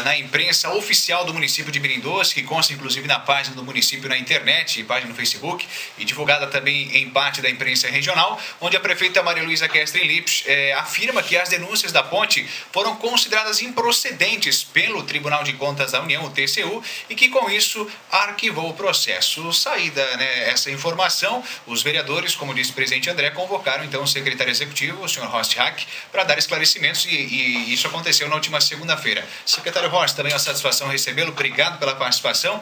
na imprensa oficial do município de Mirim Doce, que consta inclusive na página do município na internet, página no Facebook, e divulgada também em parte da imprensa regional, onde a prefeita Maria Luísa Kestrin Lips afirma que as denúncias da ponte foram consideradas improcedentes pelo Tribunal de Contas da União, o TCU, e que com isso arquivou o processo. Saída essa informação, os vereadores, como disse o presidente André, convocaram então o secretário executivo, o senhor Horst Hack, para dar esclarecimentos, e isso aconteceu na última segunda-feira. Secretário Horst, também é uma satisfação recebê-lo, obrigado pela participação.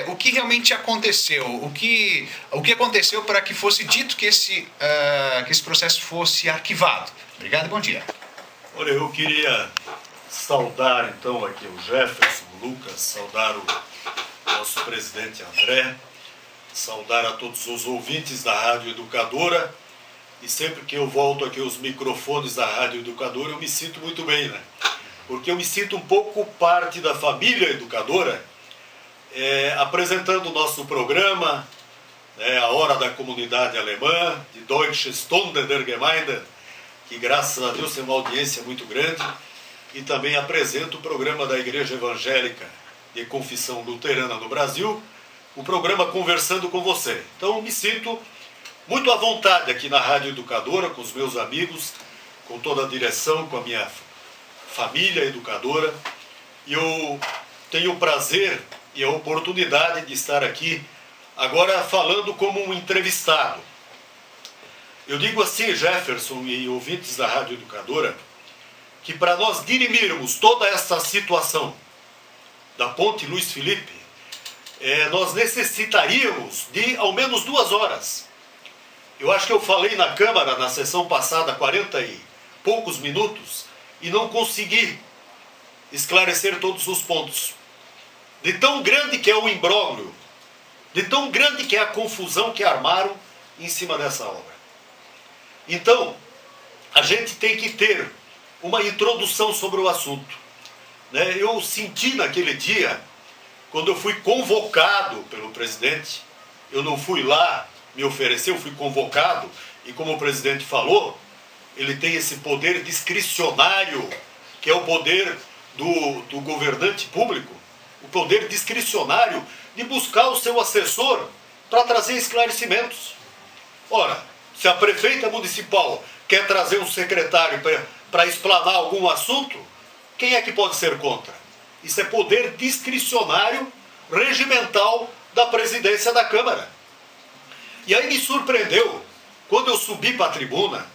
O que realmente aconteceu? O que aconteceu para que fosse dito que esse processo fosse arquivado? Obrigado e bom dia. Olha, eu queria saudar então aqui o Jefferson, o Lucas, saudar o nosso presidente André, saudar a todos os ouvintes da Rádio Educadora, e sempre que eu volto aqui aos microfones da Rádio Educadora eu me sinto muito bem, né? Porque eu me sinto um pouco parte da família educadora, apresentando o nosso programa, a Hora da Comunidade Alemã, de Deutsche Stunde der Gemeinde, que graças a Deus tem uma audiência muito grande, e também apresento o programa da Igreja Evangélica de Confissão Luterana no Brasil, o programa Conversando com Você. Então eu me sinto muito à vontade aqui na Rádio Educadora, com os meus amigos, com toda a direção, com a minha família educadora, e eu tenho o prazer e a oportunidade de estar aqui agora falando como um entrevistado. Eu digo assim, Jefferson e ouvintes da Rádio Educadora, que para nós dirimirmos toda essa situação da Ponte Luiz Felipe, nós necessitaríamos de ao menos 2 horas. Eu acho que eu falei na Câmara, na sessão passada, 40 e poucos minutos, e não consegui esclarecer todos os pontos. De tão grande que é o imbróglio, de tão grande que é a confusão que armaram em cima dessa obra. Então, a gente tem que ter uma introdução sobre o assunto. Eu senti naquele dia, quando eu fui convocado pelo presidente, eu não fui lá me oferecer, eu fui convocado, e como o presidente falou, ele tem esse poder discricionário, que é o poder do governante público, o poder discricionário de buscar o seu assessor para trazer esclarecimentos. Ora, se a prefeita municipal quer trazer um secretário para explanar algum assunto, quem é que pode ser contra? Isso é poder discricionário regimental da presidência da Câmara. E aí me surpreendeu, quando eu subi para a tribuna,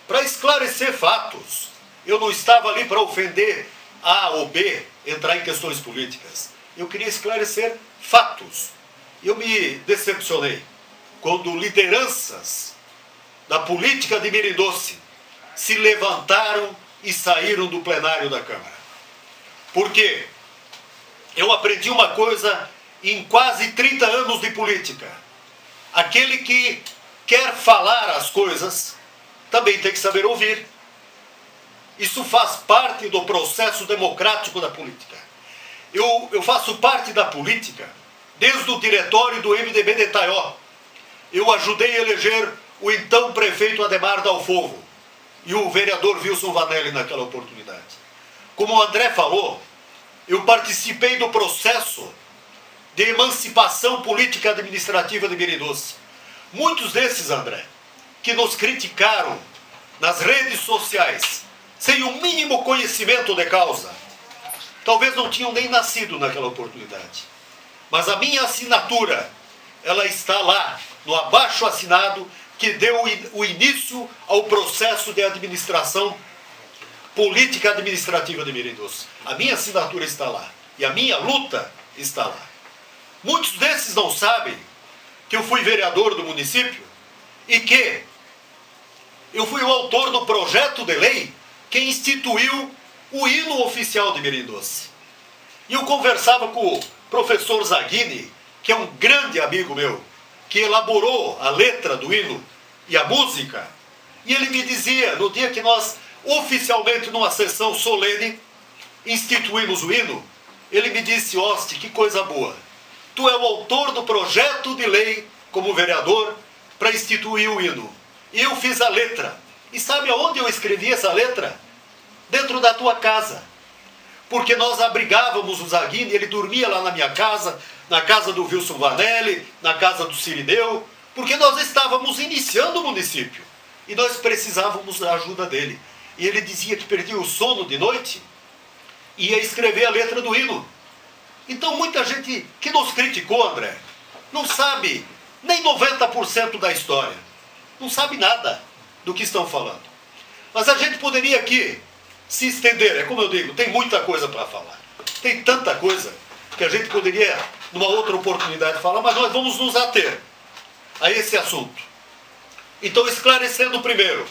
para esclarecer fatos. Eu não estava ali para ofender A ou B, entrar em questões políticas. Eu queria esclarecer fatos. Eu me decepcionei quando lideranças da política de Mirim Doce se levantaram e saíram do plenário da Câmara. Porque eu aprendi uma coisa em quase 30 anos de política. Aquele que quer falar as coisas também tem que saber ouvir. Isso faz parte do processo democrático da política. Eu faço parte da política desde o diretório do MDB de Itaió. Eu ajudei a eleger o então prefeito Ademar Dalfogo e o vereador Wilson Vanelli naquela oportunidade. Como o André falou, eu participei do processo de emancipação política administrativa de Mirim Doce. Muitos desses, André, que nos criticaram nas redes sociais, sem o mínimo conhecimento de causa, talvez não tinham nem nascido naquela oportunidade. Mas a minha assinatura, ela está lá, no abaixo assinado, que deu o início ao processo de administração política administrativa de Mirim Doce. A minha assinatura está lá. E a minha luta está lá. Muitos desses não sabem que eu fui vereador do município e que eu fui o autor do projeto de lei que instituiu o hino oficial de Mirim Doce. E eu conversava com o professor Zaghini, que é um grande amigo meu, que elaborou a letra do hino e a música, e ele me dizia, no dia que nós oficialmente, numa sessão solene, instituímos o hino, ele me disse: Horst, que coisa boa, tu é o autor do projeto de lei como vereador para instituir o hino. E eu fiz a letra. E sabe aonde eu escrevi essa letra? Dentro da tua casa. porque nós abrigávamos o Zaguini, ele dormia lá na minha casa, na casa do Wilson Vanelli, na casa do Cirineu, porque nós estávamos iniciando o município e nós precisávamos da ajuda dele. E ele dizia que perdia o sono de noite e ia escrever a letra do hino. Então muita gente que nos criticou, André, não sabe nem 90% da história, não sabe nada do que estão falando. Mas a gente poderia aqui se estender, é como eu digo, tem muita coisa para falar. Tem tanta coisa que a gente poderia, numa outra oportunidade, falar, mas nós vamos nos ater a esse assunto. Então, esclarecendo primeiro,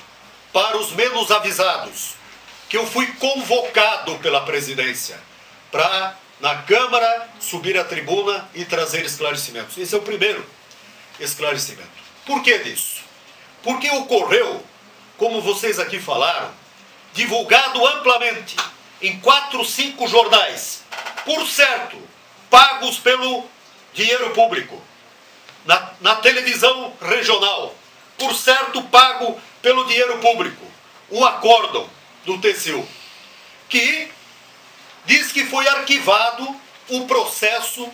para os menos avisados, que eu fui convocado pela presidência para, na Câmara, subir à tribuna e trazer esclarecimentos. Esse é o primeiro esclarecimento. Por que disso? Porque ocorreu, como vocês aqui falaram, divulgado amplamente em 4, 5 jornais, por certo, pagos pelo dinheiro público, na televisão regional, por certo, pago pelo dinheiro público, um acórdão do TCU, que diz que foi arquivado o processo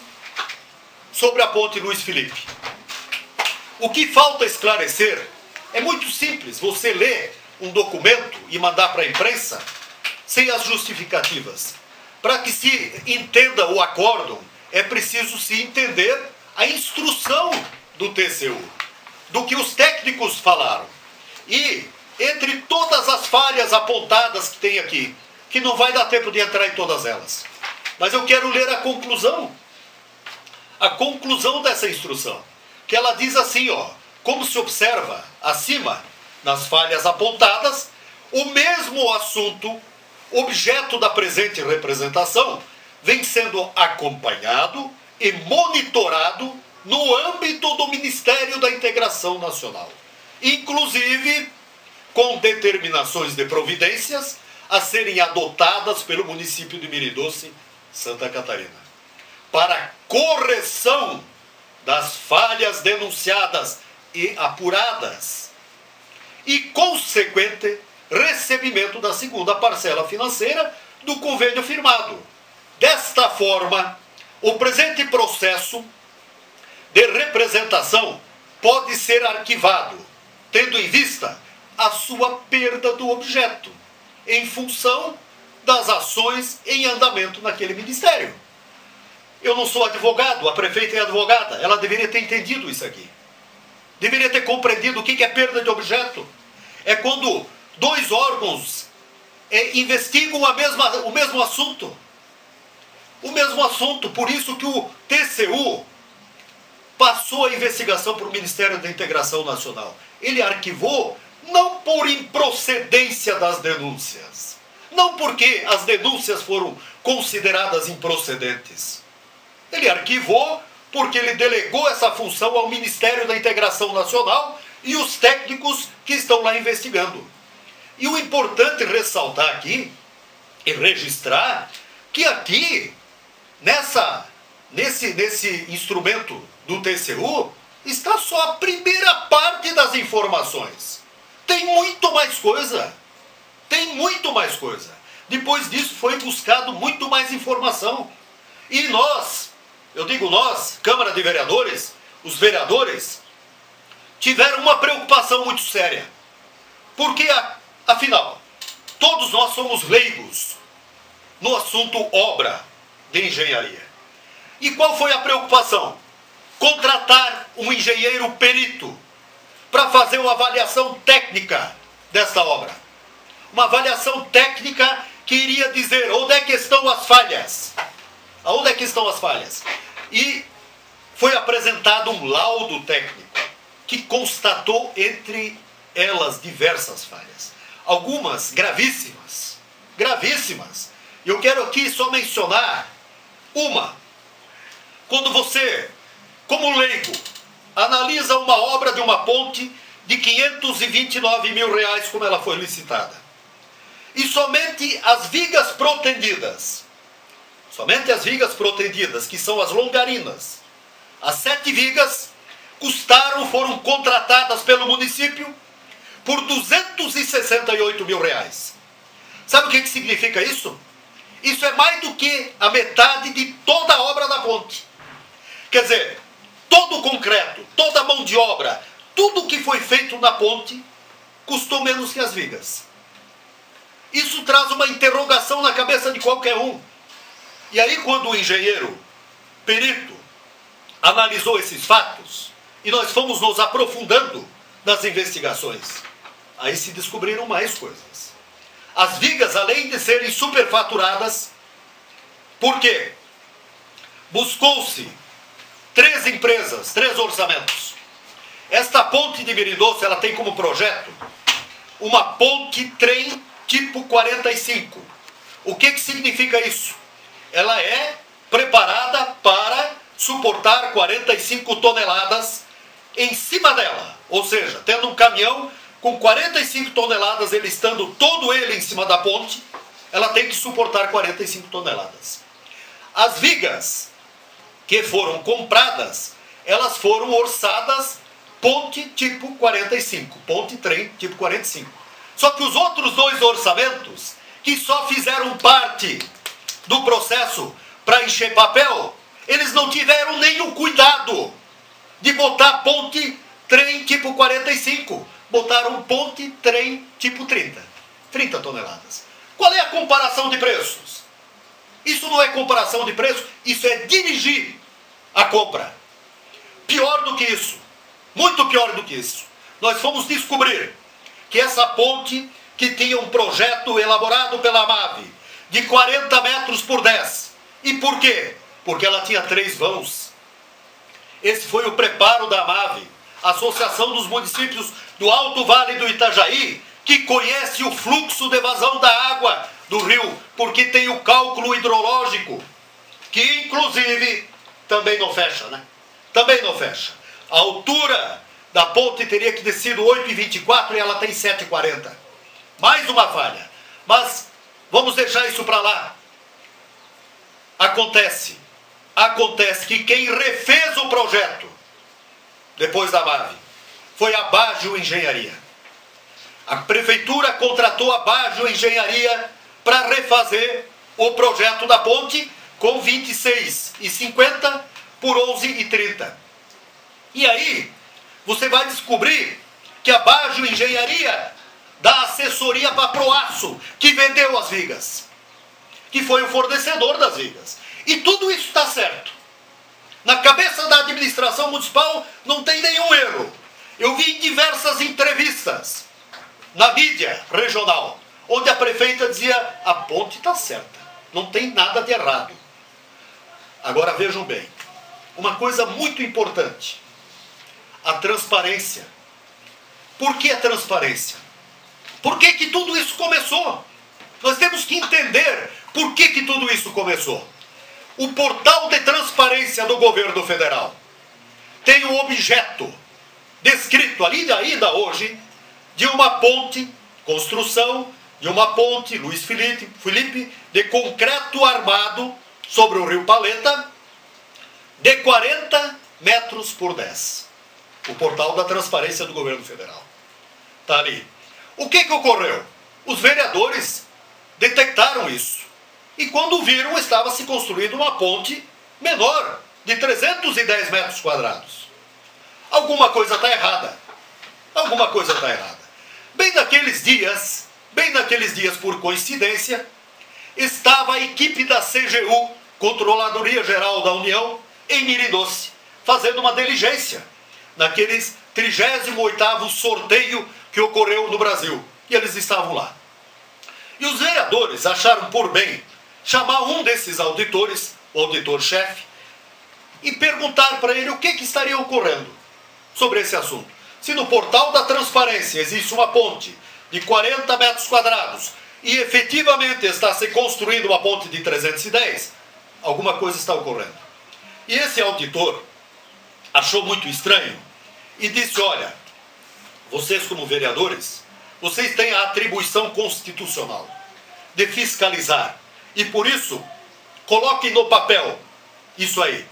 sobre a ponte Luiz Felipe. O que falta esclarecer é muito simples, você lê um documento e mandar para a imprensa sem as justificativas. Para que se entenda o acórdão, é preciso se entender a instrução do TCU, do que os técnicos falaram. E entre todas as falhas apontadas que tem aqui, que não vai dar tempo de entrar em todas elas, mas eu quero ler a conclusão dessa instrução, que ela diz assim, ó, como se observa acima, nas falhas apontadas, o mesmo assunto, objeto da presente representação, vem sendo acompanhado e monitorado no âmbito do Ministério da Integração Nacional, inclusive com determinações de providências a serem adotadas pelo município de Miridoce, Santa Catarina, para correção das falhas denunciadas e apuradas e consequente recebimento da segunda parcela financeira do convênio firmado. Desta forma, o presente processo de representação pode ser arquivado, tendo em vista a sua perda do objeto, em função das ações em andamento naquele ministério. Eu não sou advogado, a prefeita é advogada, ela deveria ter entendido isso aqui. Deveria ter compreendido o que é perda de objeto. É quando dois órgãos investigam o mesmo assunto. O mesmo assunto, por isso que o TCU passou a investigação para o Ministério da Integração Nacional. Ele arquivou não por improcedência das denúncias, não porque as denúncias foram consideradas improcedentes. Ele arquivou porque ele delegou essa função ao Ministério da Integração Nacional e os técnicos que estão lá investigando. E o importante ressaltar aqui e registrar que aqui, nesse instrumento do TCU, está só a primeira parte das informações. Tem muito mais coisa. Tem muito mais coisa. Depois disso foi buscado muito mais informação. E nós, eu digo nós, Câmara de Vereadores, os vereadores, tiveram uma preocupação muito séria. Porque, afinal, todos nós somos leigos no assunto obra de engenharia. E qual foi a preocupação? Contratar um engenheiro perito para fazer uma avaliação técnica desta obra. Uma avaliação técnica que iria dizer onde é que estão as falhas. Aonde é que estão as falhas? E foi apresentado um laudo técnico que constatou entre elas diversas falhas. Algumas gravíssimas. Gravíssimas. Eu quero aqui só mencionar uma. Quando você, como leigo, analisa uma obra de uma ponte de R$529 mil, como ela foi licitada, e somente as vigas protendidas, que são as longarinas, as 7 vigas, foram contratadas pelo município por R$268 mil. Sabe o que significa isso? Isso é mais do que a metade de toda a obra da ponte. Quer dizer, todo o concreto, toda a mão de obra, tudo que foi feito na ponte custou menos que as vigas. Isso traz uma interrogação na cabeça de qualquer um. E aí, quando o engenheiro perito analisou esses fatos, e nós fomos nos aprofundando nas investigações, aí se descobriram mais coisas. As vigas, além de serem superfaturadas, por quê? Buscou-se 3 empresas, 3 orçamentos. Esta ponte de Mirim-Doce, ela tem como projeto uma ponte-trem tipo 45. O que significa isso? Ela é preparada para suportar 45 toneladas em cima dela. Ou seja, tendo um caminhão com 45 toneladas, ele estando todo ele em cima da ponte, ela tem que suportar 45 toneladas. As vigas que foram compradas, elas foram orçadas ponte tipo 45, ponte-trem tipo 45. Só que os outros 2 orçamentos, que só fizeram parte do processo para encher papel, eles não tiveram nem o cuidado de botar ponte-trem tipo 45. Botaram ponte-trem tipo 30. 30 toneladas. Qual é a comparação de preços? Isso não é comparação de preço, isso é dirigir a compra. Pior do que isso, muito pior do que isso. Nós fomos descobrir que essa ponte, que tinha um projeto elaborado pela MAVE, de 40 metros por 10. E por quê? Porque ela tinha 3 vãos. Esse foi o preparo da MAVE, Associação dos Municípios do Alto Vale do Itajaí, que conhece o fluxo de vazão da água do rio, porque tem o cálculo hidrológico, que inclusive também não fecha, né? Também não fecha. A altura da ponte teria que ter sido 8,24 e ela tem 7,40. Mais uma falha. Mas vamos deixar isso para lá. Acontece que quem refez o projeto depois da MAVE foi a Baggio Engenharia. A prefeitura contratou a Baggio Engenharia para refazer o projeto da ponte com 26,50 por 11,30. E aí você vai descobrir que a Baggio Engenharia dá assessoria para a Proaço, que vendeu as vigas, que foi o fornecedor das vigas. E tudo isso está certo. Na cabeça da administração municipal não tem nenhum erro. Eu vi em diversas entrevistas na mídia regional, onde a prefeita dizia: a ponte está certa, não tem nada de errado. Agora vejam bem, uma coisa muito importante: a transparência. Por que a transparência? Por que tudo isso começou? Nós temos que entender por que tudo isso começou. O portal de transparência do governo federal tem um objeto descrito ali ainda hoje de uma ponte, construção de uma ponte, Luiz Felipe, de concreto armado sobre o rio Paleta, de 40 metros por 10. O portal da transparência do governo federal. Está ali. O que ocorreu? Os vereadores detectaram isso. E quando viram, estava se construindo uma ponte menor, de 310 metros quadrados. Alguma coisa está errada. Alguma coisa está errada. Bem naqueles dias, por coincidência, estava a equipe da CGU, Controladoria Geral da União, em Mirim-Doce, fazendo uma diligência naqueles 38º sorteio que ocorreu no Brasil. E eles estavam lá. E os vereadores acharam por bem chamar um desses auditores, o auditor-chefe, e perguntar para ele o que estaria ocorrendo sobre esse assunto. Se no portal da transparência existe uma ponte de 40 metros quadrados e efetivamente está se construindo uma ponte de 310, alguma coisa está ocorrendo. E esse auditor achou muito estranho e disse: olha, vocês como vereadores, vocês têm a atribuição constitucional de fiscalizar e por isso coloquem no papel isso aí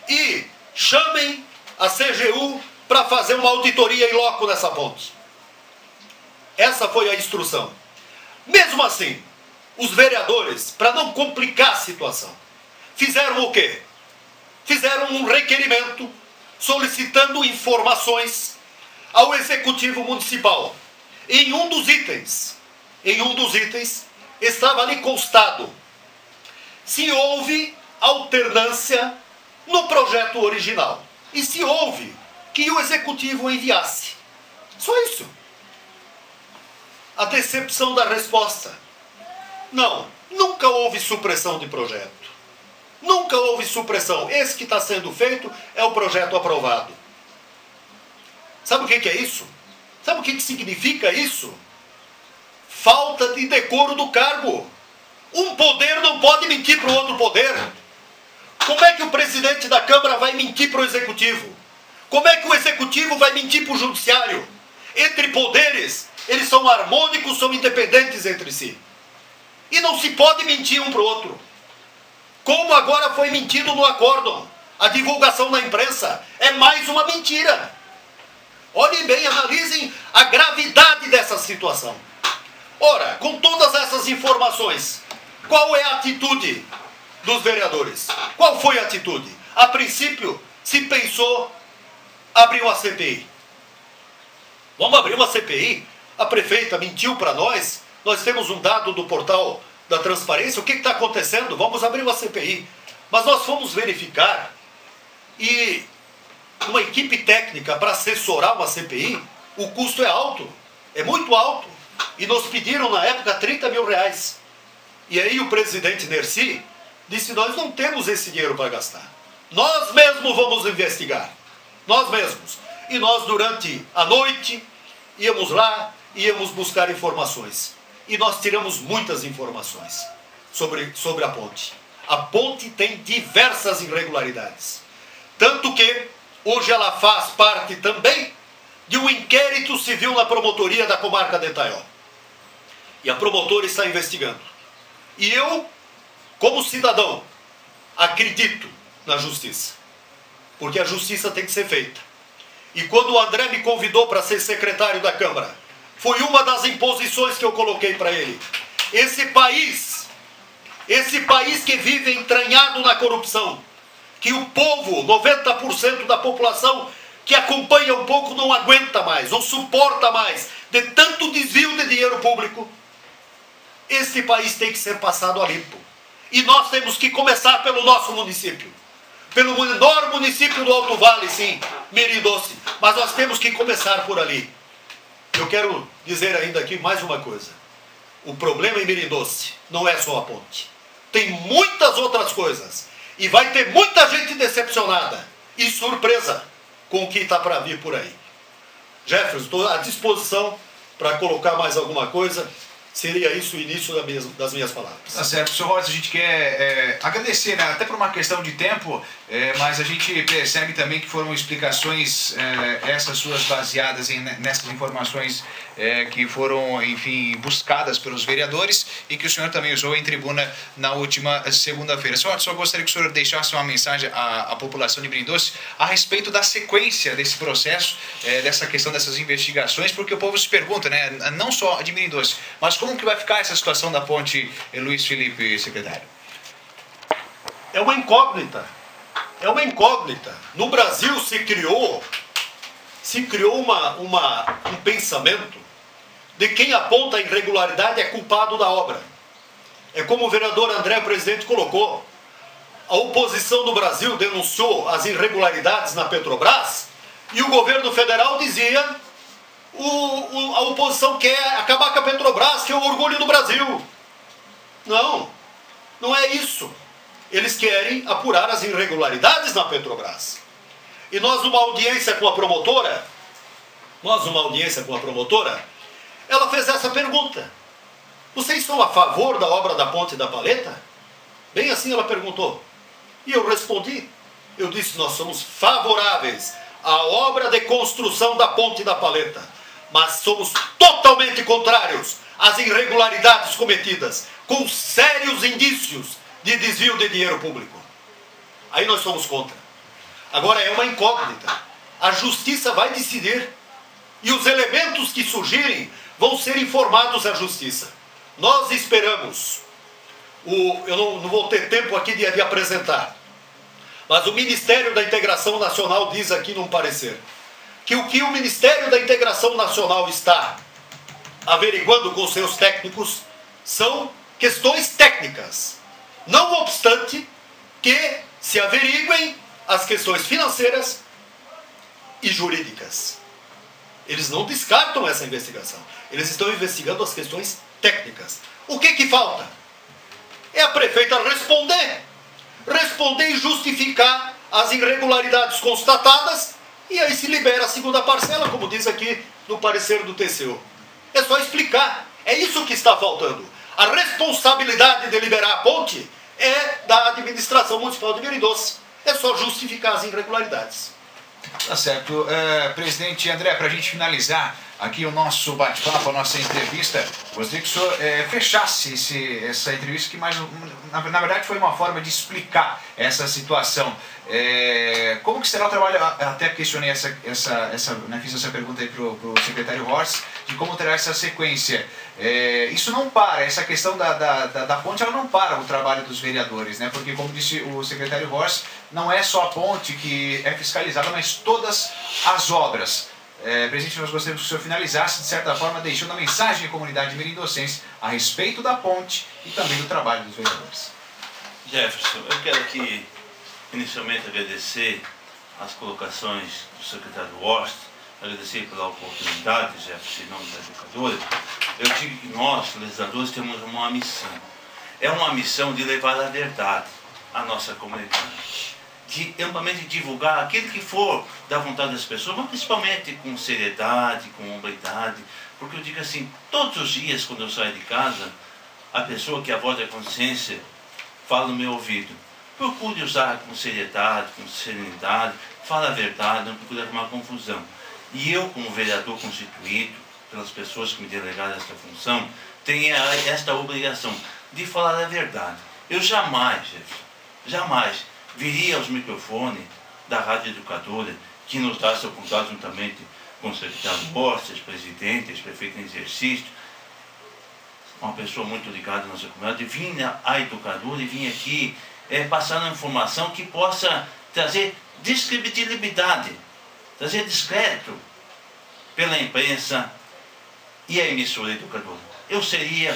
e chamem a CGU para fazer uma auditoria em loco nessa ponte. Essa foi a instrução. Mesmo assim, os vereadores, para não complicar a situação, fizeram o quê? Fizeram um requerimento solicitando informações ao Executivo Municipal. Em um dos itens estava ali constado se houve alternância no projeto original e se houve que o Executivo enviasse. Só isso. A decepção da resposta. Não, nunca houve supressão de projeto. Nunca houve supressão. Esse que está sendo feito é o projeto aprovado. Sabe o que é isso? Sabe o que significa isso? Falta de decoro do cargo. Um poder não pode mentir para o outro poder. Como é que o presidente da Câmara vai mentir para o Executivo? Como é que o Executivo vai mentir para o Judiciário? Entre poderes, eles são harmônicos, são independentes entre si. E não se pode mentir um para o outro. Como agora foi mentido no acórdão. A divulgação na imprensa é mais uma mentira. Olhem bem, analisem a gravidade dessa situação. Ora, com todas essas informações, qual é a atitude dos vereadores? Qual foi a atitude? A princípio, se pensou abrir uma CPI. Vamos abrir uma CPI? A prefeita mentiu para nós. Nós temos um dado do portal da transparência. O que está acontecendo? Vamos abrir uma CPI. Mas nós fomos verificar e uma equipe técnica para assessorar uma CPI, o custo é alto. É muito alto. E nos pediram na época 30 mil reais. E aí o presidente Nerci disse: nós não temos esse dinheiro para gastar. Nós mesmos vamos investigar. Nós mesmos. E nós durante a noite íamos lá, íamos buscar informações. E nós tiramos muitas informações sobre a ponte. A ponte tem diversas irregularidades. Tanto que hoje ela faz parte também de um inquérito civil na promotoria da comarca de Itaió. E a promotora está investigando. E eu, como cidadão, acredito na justiça. Porque a justiça tem que ser feita. E quando o André me convidou para ser secretário da Câmara, foi uma das imposições que eu coloquei para ele. Esse país que vive entranhado na corrupção, que o povo, 90% da população que acompanha um pouco não aguenta mais, não suporta mais, de tanto desvio de dinheiro público, esse país tem que ser passado a limpo. E nós temos que começar pelo nosso município. Pelo menor município do Alto Vale, sim, Merindoce. Mas nós temos que começar por ali. Eu quero dizer ainda aqui mais uma coisa. O problema em Merindoce não é só a ponte. Tem muitas outras coisas. E vai ter muita gente decepcionada e surpresa com o que está para vir por aí. Jefferson, estou à disposição para colocar mais alguma coisa. Seria isso o início das minhas palavras. Tá certo. Sr. Rosa, a gente quer agradecer, né? Até por uma questão de tempo, mas a gente percebe também que foram explicações, essas suas baseadas nessas informações que foram, enfim, buscadas pelos vereadores e que o senhor também usou em tribuna na última segunda-feira. Só gostaria que o senhor deixasse uma mensagem à população de Merindoce a respeito da sequência desse processo, dessa questão dessas investigações, porque o povo se pergunta, né? Não só de Merindoce, mas como que vai ficar essa situação da ponte, Luiz Felipe, secretário? É uma incógnita. É uma incógnita. No Brasil se criou um pensamento de quem aponta a irregularidade é culpado da obra. É como o vereador André, presidente, colocou. A oposição do Brasil denunciou as irregularidades na Petrobras e o governo federal dizia: a oposição quer acabar com a Petrobras, que é o orgulho do Brasil. Não, não é isso. Eles querem apurar as irregularidades na Petrobras. E nós, numa audiência com a promotora, ela fez essa pergunta: vocês estão a favor da obra da Ponte da Paleta? Bem assim ela perguntou. E eu respondi, eu disse: nós somos favoráveis à obra de construção da Ponte da Paleta, mas somos totalmente contrários às irregularidades cometidas, com sérios indícios de desvio de dinheiro público. Aí nós somos contra. Agora é uma incógnita. A justiça vai decidir e os elementos que surgirem vão ser informados à justiça. Nós esperamos eu não vou ter tempo aqui de apresentar, mas o Ministério da Integração Nacional diz aqui num parecer que o que o Ministério da Integração Nacional está averiguando com seus técnicos são questões técnicas, não obstante que se averiguem as questões financeiras e jurídicas. Eles não descartam essa investigação, eles estão investigando as questões técnicas. O que falta? É a prefeita responder e justificar as irregularidades constatadas, e aí se libera a segunda parcela, como diz aqui no parecer do TCU. É só explicar, é isso que está faltando. A responsabilidade de liberar a ponte é da administração municipal de Merindoça. É só justificar as irregularidades. Tá certo. Presidente André, para a gente finalizar aqui o nosso bate-papo, a nossa entrevista, gostaria que o senhor fechasse essa entrevista, que na verdade foi uma forma de explicar essa situação. Como que será o trabalho? Até questionei fiz essa pergunta aí para o secretário Horst, de como terá essa sequência. Isso não para, essa questão da ponte, ela não para o trabalho dos vereadores, né? Porque, como disse o secretário Horst, não é só a ponte que é fiscalizada, mas todas as obras. Presidente, nós gostaríamos que o senhor finalizasse, de certa forma, deixando a mensagem à comunidade merindocense a respeito da ponte e também do trabalho dos vereadores. Jefferson, eu quero aqui inicialmente agradecer as colocações do secretário Horst, agradecer pela oportunidade, Jefferson, em nome da educadora. Eu digo que nós, legisladores, temos uma missão. É uma missão de levar a verdade à nossa comunidade, de amplamente divulgar aquilo que for da vontade das pessoas, mas principalmente com seriedade, com hombridade, porque eu digo assim, todos os dias quando eu saio de casa, a pessoa que é a voz da consciência fala no meu ouvido. Procure usar com seriedade, com serenidade, fala a verdade, não procure arrumar confusão. E eu, como vereador constituído, pelas pessoas que me delegaram esta função, tenho esta obrigação de falar a verdade. Eu jamais viria aos microfones da Rádio Educadora, que nos dá essa oportunidade juntamente com o secretário Horst, ex-presidente, ex-prefeito em exercício, uma pessoa muito ligada à nossa comunidade, vim à Educadora e vim aqui passar uma informação que possa trazer descredibilidade, trazer descrédito pela imprensa e a emissora Educadora. Eu seria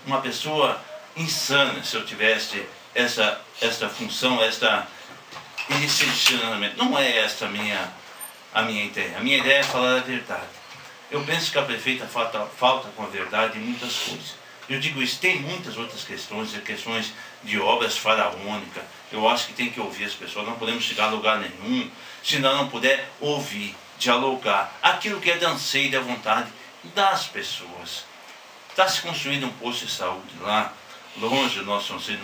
uma pessoa insana se eu tivesse esta função, esse direcionamento. Não é esta a minha ideia. A minha ideia é falar a verdade. Eu penso que a prefeita falta com a verdade em muitas coisas. Eu digo isso, tem muitas outras questões de obras faraônicas. Eu acho que tem que ouvir as pessoas, não podemos chegar a lugar nenhum, se não puder ouvir, dialogar, aquilo que é da anseio e da vontade das pessoas. Está se construindo um posto de saúde lá, longe do nosso anseio,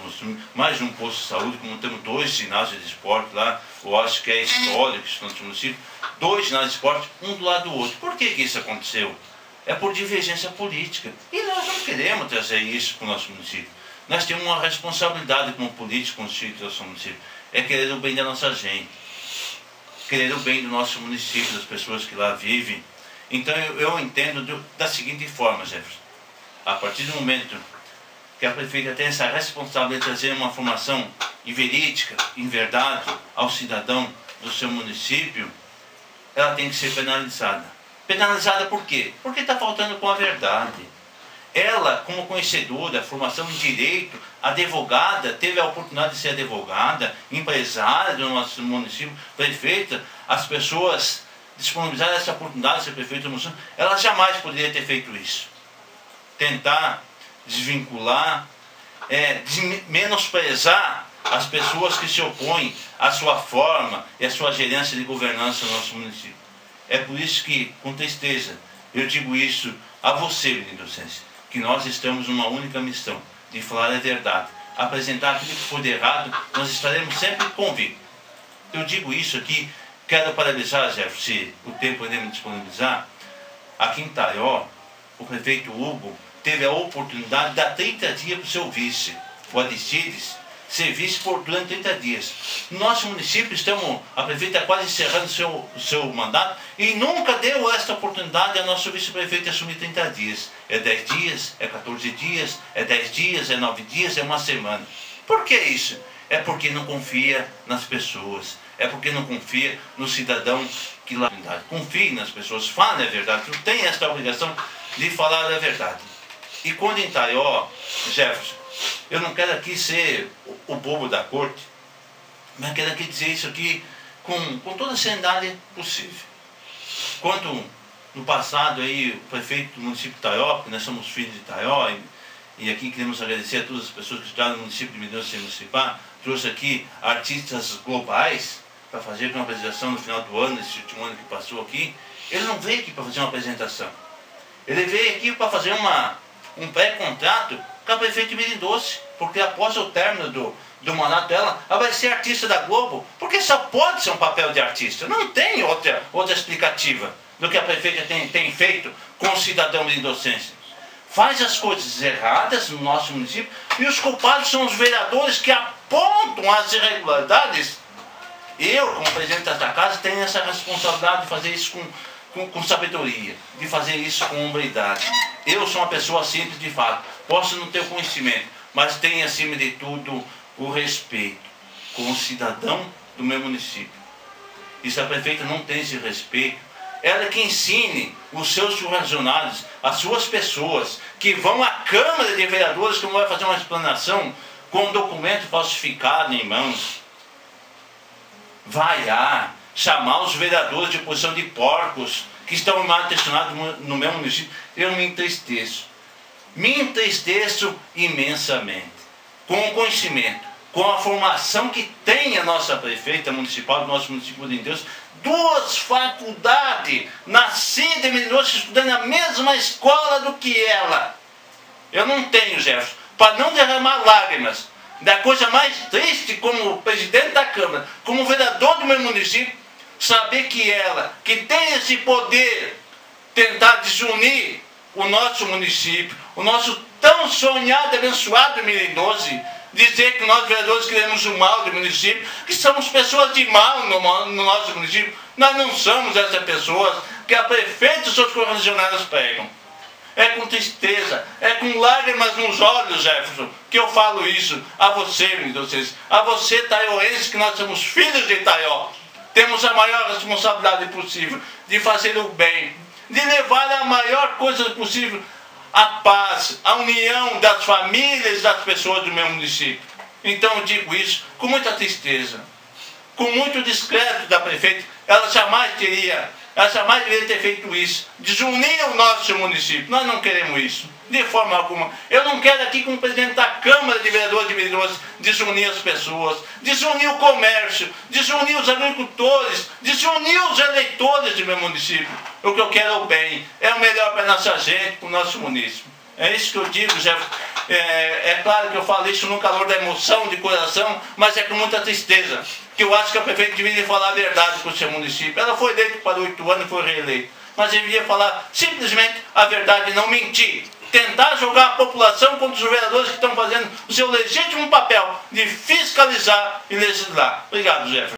mais de um posto de saúde, como temos 2 ginásios de esporte lá, eu acho que é histórico isso no nosso município, 2 ginásios de esporte, um do lado do outro. Por que isso aconteceu? É por divergência política. E nós não queremos trazer isso para o nosso município. Nós temos uma responsabilidade como político constituído do nosso município. É querer o bem da nossa gente. Querer o bem do nosso município, das pessoas que lá vivem. Então eu entendo da seguinte forma, Jefferson. A partir do momento que a prefeita tem essa responsabilidade de trazer uma informação verídica, em verdade, ao cidadão do seu município, ela tem que ser penalizada. Penalizada por quê? Porque está faltando com a verdade. Ela, como conhecedora, formação em direito, advogada, teve a oportunidade de ser advogada, empresária do nosso município, prefeita, as pessoas disponibilizaram essa oportunidade de ser prefeita do município, ela jamais poderia ter feito isso. Tentar desvincular, menosprezar as pessoas que se opõem à sua forma e à sua gerência de governança no nosso município. É por isso que, com tristeza, eu digo isso a você, merindocense, que nós estamos numa única missão, de falar a verdade, apresentar aquilo que for de errado, nós estaremos sempre convictos. Eu digo isso aqui, quero paralisar, Jefferson, se o tempo ainda me disponibilizar. Aqui em Taió, o prefeito Hugo teve a oportunidade de dar 30 dias para o seu vice, o Aristides, ser vice durante 30 dias. No nosso município, a prefeita quase encerrando o seu mandato e nunca deu esta oportunidade a nosso vice-prefeito assumir 30 dias. É 10 dias, é 14 dias, é 10 dias, é 9 dias, é uma semana. Por que isso? É porque não confia nas pessoas. É porque não confia no cidadão que lá... Confie nas pessoas, fale a verdade. Tu tem esta obrigação de falar a verdade. E quando em Itaió, Jefferson, eu não quero aqui ser o bobo da corte, mas quero aqui dizer isso aqui com toda a seriedade possível. Quando no passado aí, o prefeito do município de Itaió, que nós somos filhos de Itaió, e aqui queremos agradecer a todas as pessoas que estudaram no município de Mendonça Sem Municipal, trouxe aqui artistas globais para fazer uma apresentação no final do ano, esse último ano que passou aqui. Ele não veio aqui para fazer uma apresentação. Ele veio aqui para fazer um pré-contrato com a prefeita de Mendonça, porque após o término do mandato dela, ela vai ser artista da Globo, porque só pode ser um papel de artista. Não tem outra explicativa do que a prefeita tem feito com o cidadão mendoncense. Faz as coisas erradas no nosso município e os culpados são os vereadores que apontam as irregularidades. Eu, como presidente da casa, tenho essa responsabilidade de fazer isso com sabedoria, de fazer isso com hombridade. Eu sou uma pessoa simples de fato, posso não ter o conhecimento, mas tenho acima de tudo o respeito com o cidadão do meu município. E se a prefeita não tem esse respeito, ela que ensine os seus funcionários, as suas pessoas, que vão à Câmara de Vereadores, que não vai fazer uma explanação com um documento falsificado em mãos. Vai lá chamar os vereadores de posição de porcos que estão mal intencionados no meu município. Eu me entristeço. Me entristeço imensamente. Com o conhecimento, com a formação que tem a nossa prefeita municipal do nosso município de Mendonça, 2 faculdades, nascida em Mendonça, estudando na mesma escola do que ela. Eu não tenho, Jefferson, para não derramar lágrimas, da coisa mais triste como presidente da Câmara, como vereador do meu município, saber que ela, que tem esse poder, tentar desunir o nosso município, o nosso tão sonhado e abençoado Mendonça, dizer que nós vereadores queremos o mal do município, que somos pessoas de mal no nosso município. Nós não somos essas pessoas que a prefeita e os seus correligionários pregam. É com tristeza, é com lágrimas nos olhos, Jefferson, que eu falo isso a você, Mendonça, a você, taioense, que nós somos filhos de Itaió. Temos a maior responsabilidade possível de fazer o bem, de levar a maior coisa possível, a paz, a união das famílias, das pessoas do meu município. Então eu digo isso com muita tristeza, com muito descrédito da prefeita. Ela jamais deveria ter feito isso, desunir o nosso município. Nós não queremos isso, de forma alguma. Eu não quero aqui, como presidente da Câmara de Vereadores de Mendonça, desunir as pessoas, desunir o comércio, desunir os agricultores, desunir os eleitores do meu município. O que eu quero é o bem, é o melhor para a nossa gente, para o nosso município. É isso que eu digo, Jefferson. É claro que eu falo isso no calor da emoção, de coração, mas é com muita tristeza, que eu acho que a prefeita deveria falar a verdade com o seu município. Ela foi eleita para 8 anos e foi reeleita, mas deveria falar simplesmente a verdade e não mentir. Tentar jogar a população contra os vereadores que estão fazendo o seu legítimo papel de fiscalizar e legislar. Obrigado, Jefferson.